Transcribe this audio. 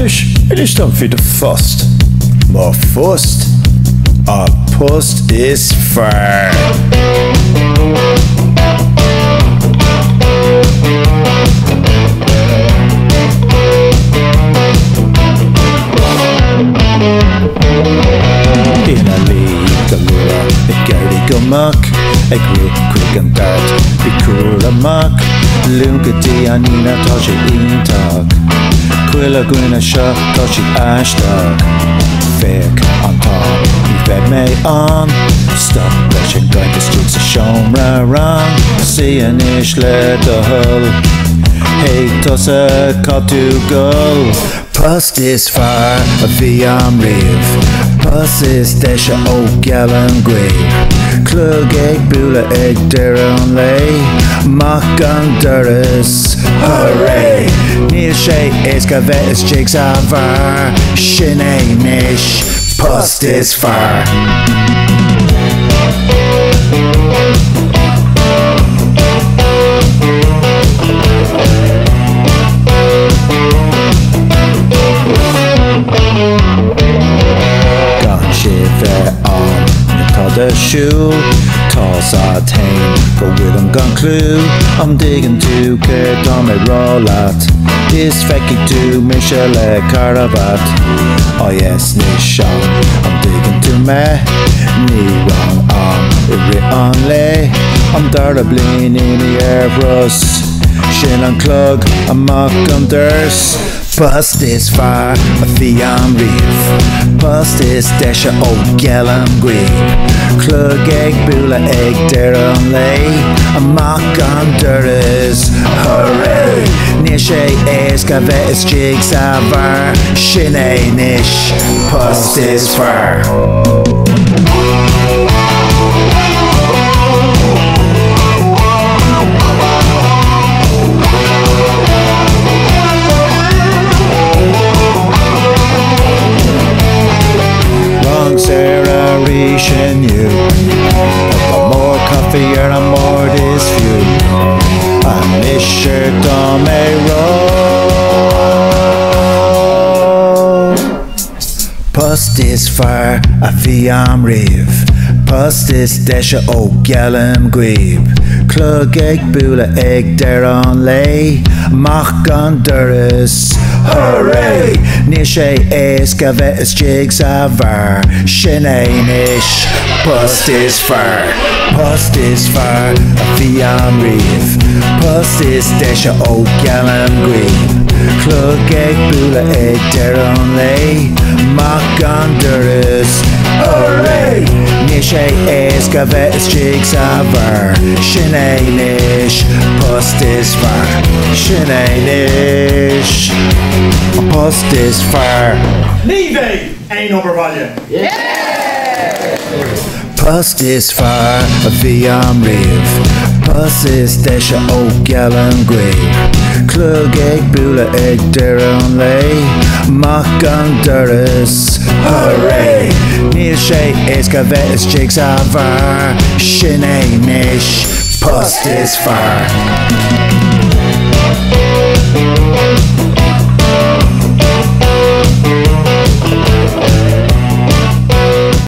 It don't fit the phost. More phost. A phost is fearr. In a league the luath, it gardy go moch. Ag rith chuig an dart, be cúramach. Lugadí Aoine tá sé iontach. Chuile dhuine seo tá sé aisteach. Féach an tá, ní bheith mé an. Stop leis an gcaint tusa seomra ran. Siad le dhuil. Hey tusa catú gol. Phost is fearr a bhí am riamh. Phost is deise gealaim chuig. Ag bula ag an moch an doras. Hooray! Níl sé éasca bheith is jigs a bhar. Sin é nish. Phost is fearr. The shoe, toss a tain, go with them gun clue. I'm digging to get on my rollout. This fecky to Michelle Caravat. Oh yes, Nishan, I'm digging to me. Knee wrong arm, it on lay. I'm darabling in the air rust. Shin and clug, I'm moch on durs. Phost is fearr a bhí am rith. Phost is deise gealaim chuig. Ag bula ag an moch an doras. Hooray! Níl sé éasca bheith is jigs a bhar. Sin é nish. Phost is fearr. More coffee or a more this few. And this shirt on my roll. Phost is fearr a bhí am riamh. Phost is deise gealaim chuig. Ag bula ag an moch an doras. Hooray! Níl sé éasca bheith is jigs a bhar. Sin é nish. Phost is fearr. Phost is fearr a bhí am riamh. Phost is deise gealaim chuig. Ag bula ag an moch an doras. Hooray! Níl sé éasca bheith is jigs a bhar. Sin é nish. Phost is fearr. Sin é nish. Phost is fearr. Leave ein obervalje. Phost is fearr a bhí am riamh. Phost is deise gealaim chuig. Ag bula ag an moch an doras. Hooray! Níl sé éasca bheith is jigs a bhar. Sin é nish. Phost is fearr.